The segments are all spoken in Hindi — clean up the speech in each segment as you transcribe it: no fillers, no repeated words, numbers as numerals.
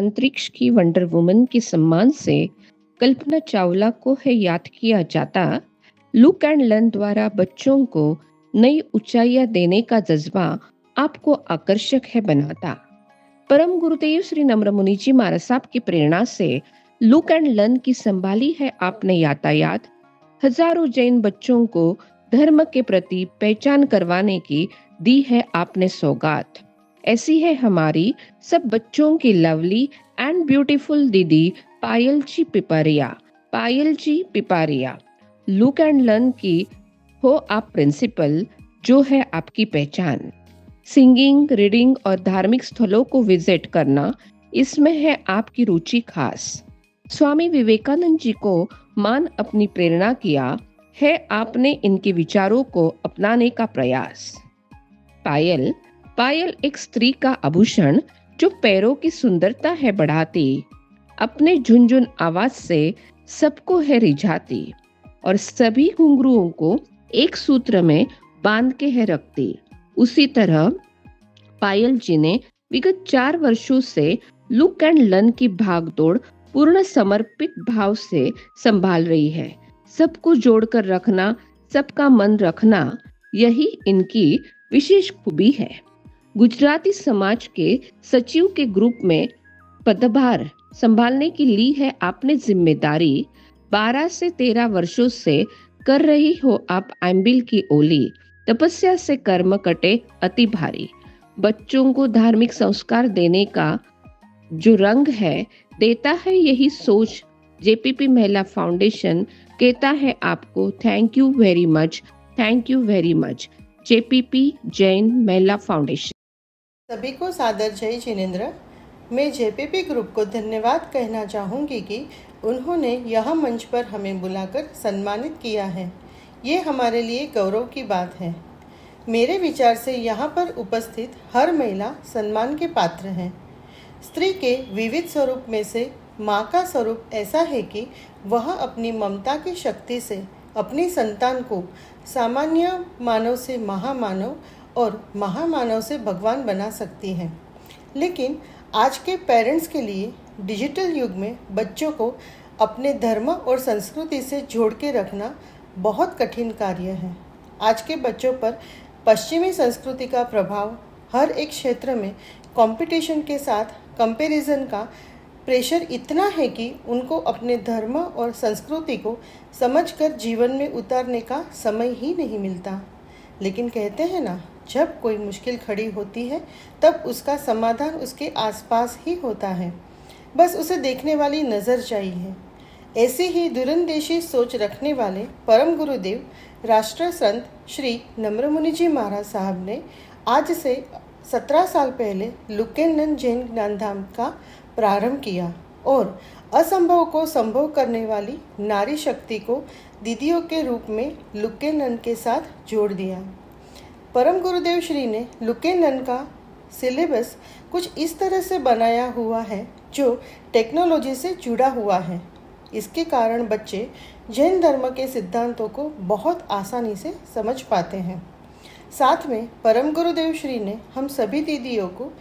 अंतरिक्ष की वंडर वुमन के सम्मान से कल्पना चावला को है याद किया जाता। लुक एंड लर्न द्वारा बच्चों को नई ऊंचाइयां देने का जज्बा आपको आकर्षक है बनाता। परम गुरुदेव श्री नम्र मुनि जी महाराज साहब की प्रेरणा से लुक एंड लर्न की संभाली है आपने यातायात। हजारों जैन बच्चों को धर्म के प्रति पहचान करवाने की दी है आपने सौगात। ऐसी है हमारी सब बच्चों की लवली एंड ब्यूटीफुल दीदी पायल जी पिपारिया। पायल जी पिपारिया, लुक एंड लर्न की हो आप प्रिंसिपल, जो है आपकी पहचान। सिंगिंग, रीडिंग और धार्मिक स्थलों को विजिट करना, इसमें है आपकी रुचि खास। स्वामी विवेकानंद जी को मान अपनी प्रेरणा किया है आपने इनके विचारों को अपनाने का प्रयास। पायल, पायल एक स्त्री का आभूषण जो पैरों की सुंदरता है बढ़ाती, अपने झुनझुन आवाज से सबको है रिझाती और सभी घुंघरुओं को एक सूत्र में बांध के है रखती। उसी तरह पायल जी ने विगत 4 वर्षों से लुक एंड लर्न की भागदौड़ पूर्ण समर्पित भाव से संभाल रही है। सबको जोड़कर रखना, सबका मन रखना, यही इनकी विशेष खूबी है। गुजराती समाज के सचिव के ग्रुप में पदभार संभालने की ली है आपने जिम्मेदारी। 12 से 13 वर्षों से कर रही हो आप एम्बिल की ओली, तपस्या से कर्म कटे अति भारी। बच्चों को धार्मिक संस्कार देने का जो रंग है देता है यही सोच। जेपीपी महिला फाउंडेशन कहता है आपको thank you very much, thank you very much. JPP Jain महिला फाउंडेशन। सभी को सादर जय जिनेन्द्र। मैं जेपीपी ग्रुप को धन्यवाद कहना चाहूँगी कि उन्होंने यह मंच पर हमें बुलाकर सम्मानित किया है। ये हमारे लिए गौरव की बात है। मेरे विचार से यहाँ पर उपस्थित हर महिला सम्मान के पात्र है। स्त्री के विविध स्वरूप में से माँ का स्वरूप ऐसा है कि वह अपनी ममता की शक्ति से अपनी संतान को सामान्य मानव से महामानव और महामानव से भगवान बना सकती है। लेकिन आज के पेरेंट्स के लिए डिजिटल युग में बच्चों को अपने धर्म और संस्कृति से जोड़ के रखना बहुत कठिन कार्य है। आज के बच्चों पर पश्चिमी संस्कृति का प्रभाव हर एक क्षेत्र में कंपटीशन के साथ कंपैरिजन का प्रेशर इतना है कि उनको अपने धर्म और संस्कृति को समझकर जीवन में उतारने का समय ही नहीं मिलता। लेकिन कहते हैं ना, जब कोई मुश्किल खड़ी होती है तब उसका समाधान उसके आसपास ही होता है, बस उसे देखने वाली नज़र चाहिए। ऐसी ही दूरंदेशी सोच रखने वाले परम गुरुदेव राष्ट्र संत श्री नम्र मुनि जी महाराज साहब ने आज से 17 साल पहले लुक एंड लर्न जैन ज्ञानधाम का प्रारंभ किया और असंभव को संभव करने वाली नारी शक्ति को दीदियों के रूप में लुक एंड लर्न के साथ जोड़ दिया। परम गुरुदेव श्री ने लुक एंड लर्न का सिलेबस कुछ इस तरह से बनाया हुआ है जो टेक्नोलॉजी से जुड़ा हुआ है। इसके कारण बच्चे जैन धर्म के सिद्धांतों को बहुत आसानी से समझ पाते हैं। साथ में परम गुरुदेव श्री ने हम सभी दीदियों को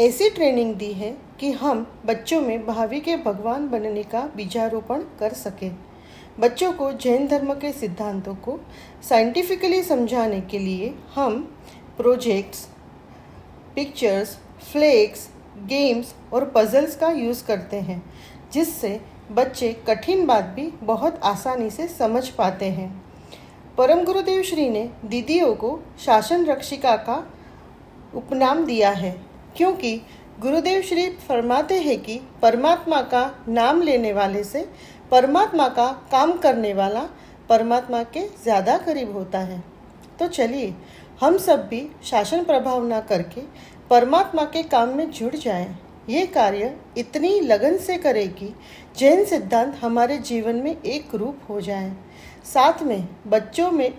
ऐसी ट्रेनिंग दी है कि हम बच्चों में भावी के भगवान बनने का बीजारोपण कर सकें। बच्चों को जैन धर्म के सिद्धांतों को साइंटिफिकली समझाने के लिए हम प्रोजेक्ट्स, पिक्चर्स, फ्लेक्स, गेम्स और पजल्स का यूज़ करते हैं, जिससे बच्चे कठिन बात भी बहुत आसानी से समझ पाते हैं। परम गुरुदेव श्री ने दीदियों को शासन रक्षिका का उपनाम दिया है, क्योंकि गुरुदेव श्री फरमाते हैं कि परमात्मा का नाम लेने वाले से परमात्मा का काम करने वाला परमात्मा के ज़्यादा करीब होता है। तो चलिए हम सब भी शासन प्रभाव ना करके परमात्मा के काम में जुड़ जाएं। ये कार्य इतनी लगन से करें कि जैन सिद्धांत हमारे जीवन में एक रूप हो जाए। साथ में बच्चों में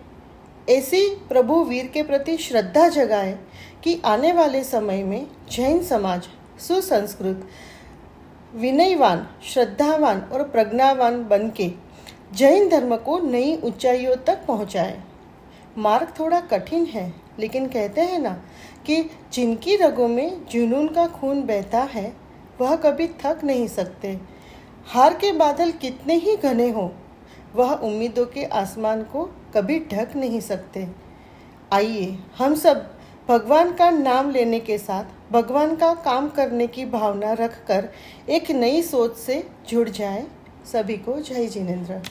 ऐसी प्रभु वीर के प्रति श्रद्धा जगाए कि आने वाले समय में जैन समाज सुसंस्कृत, विनयवान, श्रद्धावान और प्रज्ञावान बनके जैन धर्म को नई ऊंचाइयों तक पहुंचाए। मार्ग थोड़ा कठिन है, लेकिन कहते हैं ना कि जिनकी रगों में जुनून का खून बहता है वह कभी थक नहीं सकते। हार के बादल कितने ही घने हों, वह उम्मीदों के आसमान को कभी ढक नहीं सकते। आइए हम सब भगवान का नाम लेने के साथ भगवान का काम करने की भावना रखकर एक नई सोच से जुड़ जाएं। सभी को जय जिनेंद्र।